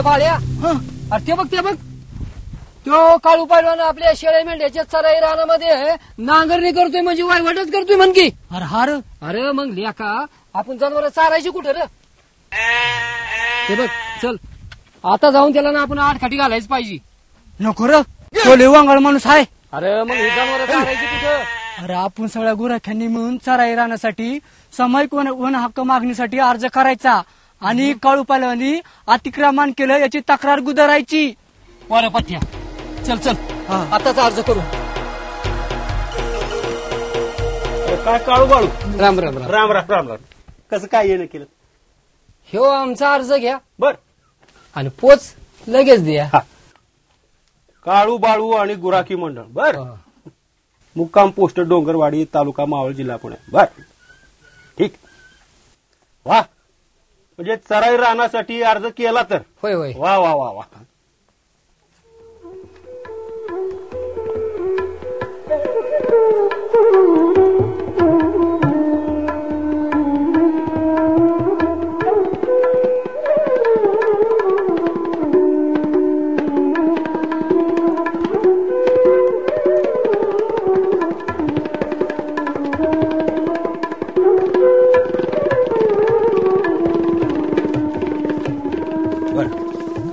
बाळ्या अरे ते बघ तो काळू पैलवान आपल्या शेळ्या मेंढ्याच्या चराई रानामध्ये नांगरणी करतोय म्हणजे वायवटच करतोय म्हण की. अरे मग लेका आपण जनावर चारायची कुठे रे. ते बघ चल आता जाऊन त्याला ना आपण आडखाटी घालायच पाहिजे. नको रे तो लय वांगळ माणूस आहे. अरे मग ही जनावर चारायची कुठं. अरे आपण सगळ्या गुराख्यांनी मिळून चराई राहण्यासाठी सामायिक वन हक्क मागणीसाठी अर्ज करायचा आणि काळू पैलवानी अतिक्रमण केलं याची तक्रार गुदरायची. वर पथ्या चल आताच अर्ज करू. काय काळू बाळू राम राम राम. राम राम राम राम. कसं काय येणं केलं. ह्यो आमचा अर्ज घ्या बर आणि पोच लगेच द्या. काळू बाळू आणि गुराखी मंडळ बर. मुक्काम पोस्ट डोंगरवाडी तालुका मावळ जिल्हा पुणे बर. ठीक वा म्हणजे चराई राहण्यासाठी अर्ज केला तर. होय होय. वा वा वा वा.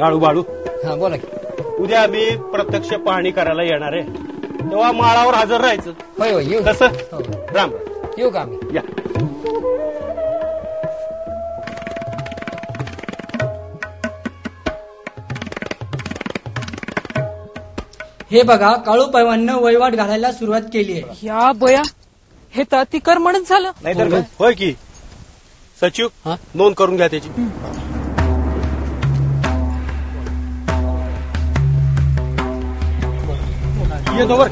काळू बाळू हा बोला की. उद्या आम्ही प्रत्यक्ष पाहणी करायला येणार आहे तेव्हा माळावर हजर राहायचं. होय होय येऊ. कसं हो. राम राम. येऊ का आम्ही. या हे बघा काळू पैलवाननं वहिवाट घालायला सुरुवात केली आहे. या बया हे तर अतिक्रमणच झालं. नाहीतर काय? होय की सचिव नोंद करून घ्या त्याची. येतो बर.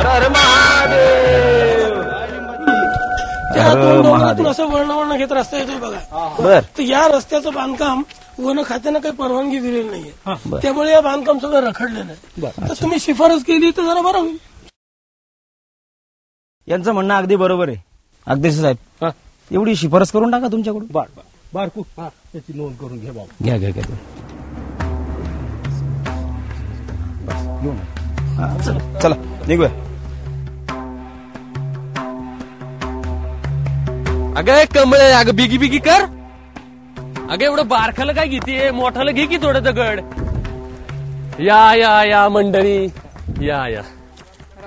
अरे महादेव. त्या दोन डोंगरातून असं वळण घेत रस्ता येतोय बघा. बर तर या रस्त्याचं बांधकाम वन खात्यानं काही परवानगी दिलेली नाहीये. त्यामुळे या बांधकाम सगळं रखडलेलं आहे. तर तुम्ही शिफारस केली तर जरा बरं होईल. यांचं म्हणणं अगदी बरोबर आहे. अगदी साहेब एवढी शिफारस करून टाका तुमच्याकडून. बारकू त्याची नोंद करून घे बाबा. घ्या चला निघूया. अगं कमळे अगं बिगी कर. अगं एवढं बारखाला काय घेते मोठाला घे की थोडं दगड. या मंडळी या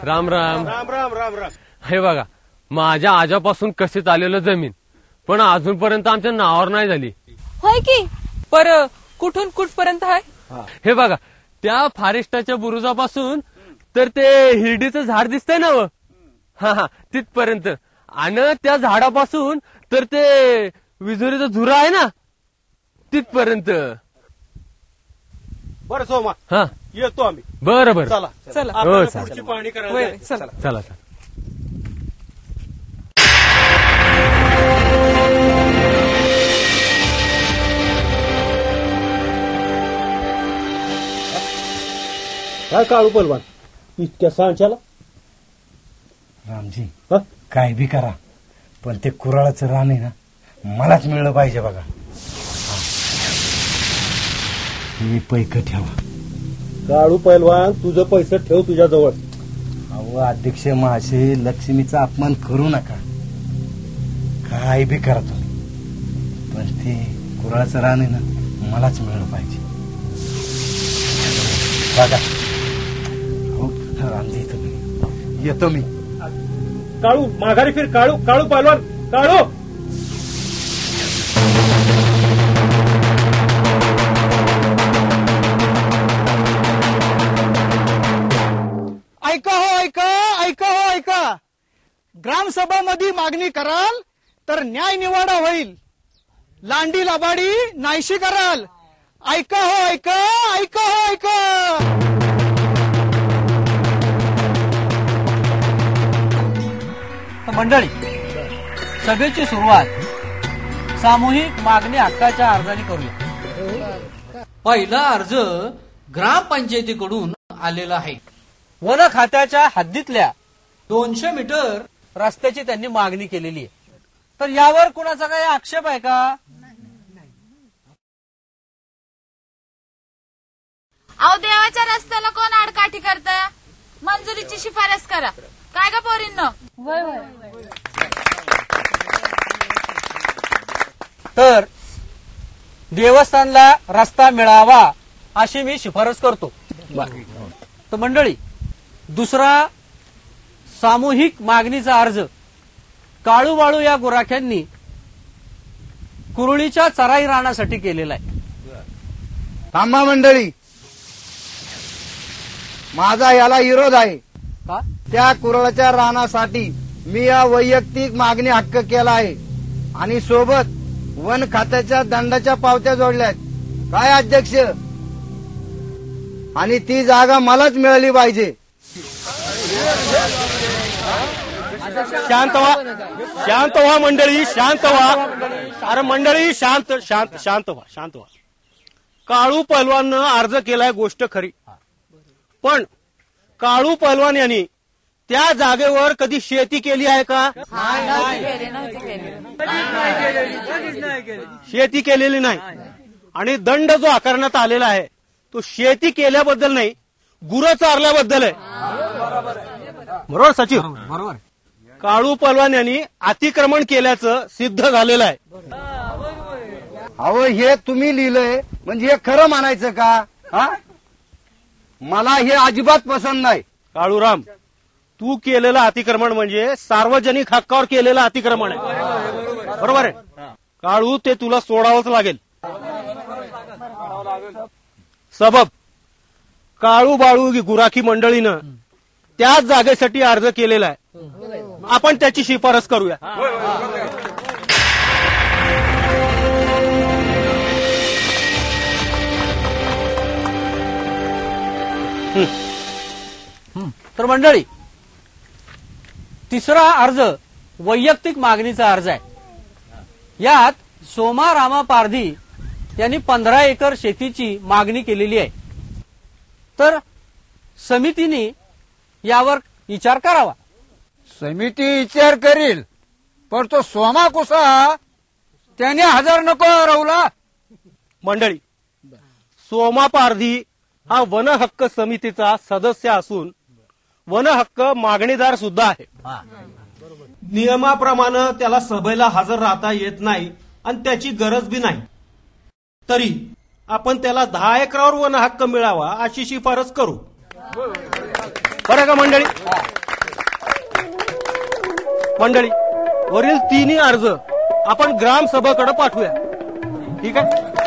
राम राम. राम राम राम राम. हे बघा माझ्या आजापासून कसे चाललेलं जमीन पण अजूनपर्यंत आमच्या नावावर नाही झाली. होय की पर कुठून कुठपर्यंत आहे. हे बघा त्या फॉरेस्टाच्या बुरुजापासून तर ते हिरडीचं झाड दिसतंय ना. हा तिथपर्यंत आणि त्या झाडापासून तर ते विजुरीचा झुरा आहे ना तिथपर्यंत. बरं सोमा हा येतो आम्ही. बरं चला चला. आपल्याला चालेल. पुढची पाहणी करायला चला. चला. काय काळू पलवान इतक्या सांच्याला. रामजी काय बी करा पण ते कुराळाचं रान आहे ना मलाच मिळलं पाहिजे बघा. हे पैक ठेवा. काळू पैलवान तुझं पैसे ठेव तुझ्या जवळ. अहो अध्यक्ष महाशय लक्ष्मीचा अपमान करू नका. काय बी करा तुम्ही पण ते कुराळाचं रान आहे ना मलाच मिळलं पाहिजे बघा. हो रामजी तुम्ही येतो मी. काळू माघारी फिर. काळू पैलवान काळू. ऐका ग्रामसभामध्ये मागणी कराल तर न्याय निवाडा होईल. लांडी लबाडी नाहीशी कराल. ऐका. मंडळी सभेची सुरुवात सामूहिक मागणी हक्काच्या अर्जाने करूया. पहिला अर्ज ग्रामपंचायतीकडून आलेला आहे. वन खात्याच्या हद्दीतल्या 200 मीटर रस्त्याची त्यांनी मागणी केलेली आहे. तर यावर कुणाचा काही आक्षेप आहे का? अहो, देवाच्या रस्त्याला कोण आडकाठी करत? मंजुरीची शिफारस करा. काय का पोरींनो? तर देवस्थानला रस्ता मिळावा अशी मी शिफारस करतो. तर मंडळी, दुसरा सामूहिक मागणीचा अर्ज काळूबाळू या गुराख्यांनी कुरुळीच्या चराई रानासाठी केलेला आहे. थांबा मंडळी, माझा याला विरोध आहे. का? त्या कुरळच्या रानासाठी मी या वैयक्तिक मागणी हक्क केला आहे आणि सोबत वन खात्याच्या दंडाच्या पावत्या जोडल्यात. काय अध्यक्ष? आणि ती जागा मलाच मिळाली पाहिजे. शांत व्हा मंडळी, शांत व्हा. अरे मंडळी, शांत शांत शांत व्हा, शांत व्हा. काळू पहलवाननं अर्ज केलाय, गोष्ट खरी. पण काळू पहलवान यांनी त्या जागेवर कधी शेती केली आहे का? शेती केलेली नाही. आणि दंड जो आकारण्यात आलेला आहे तो शेती केल्याबद्दल नाही, गुरं चारल्याबद्दल आहे. बरोबर सचिव? बरोबर. काळू पहलवान यांनी अतिक्रमण केल्याचं सिद्ध झालेलं आहे. अहो, हे तुम्ही लिहिलंय म्हणजे हे खरं मानायचं का? हा, मला हे अजिबात पसंत नाही. काळूराम, तू केलेलं अतिक्रमण म्हणजे सार्वजनिक हक्कावर केलेलं अतिक्रमण आहे. बरोबर आहे काळू, ते तुला सोडावंच लागेल. सबब काळू बाळू गुराखी मंडळीनं त्याच जागेसाठी अर्ज केलेला आहे. आपण त्याची शिफारस करूया. तर मंडळी, तिसरा अर्ज वैयक्तिक मागणीचा अर्ज आहे. यात सोमा रामा पारधी यांनी 15 एकर शेतीची मागणी केलेली आहे. तर समितीने यावर विचार करावा. समिती विचार करील, पण तो सोमा कुसा त्याने हजर नको राहुला. मंडळी, सोमा पारधी हा वन हक्क समितीचा सदस्य असून वन हक्क मागणीदार सुद्धा आहे. नियमाप्रमाणे त्याला सभेला हजर राहता येत नाही आणि त्याची गरज बी नाही. तरी आपण त्याला 10 एकरावर वन हक्क मिळावा अशी शिफारस करू. बरं का मंडळी? मंडळी, वरील तिन्ही अर्ज आपण ग्रामसभेकडे पाठवूया. ठीक आहे?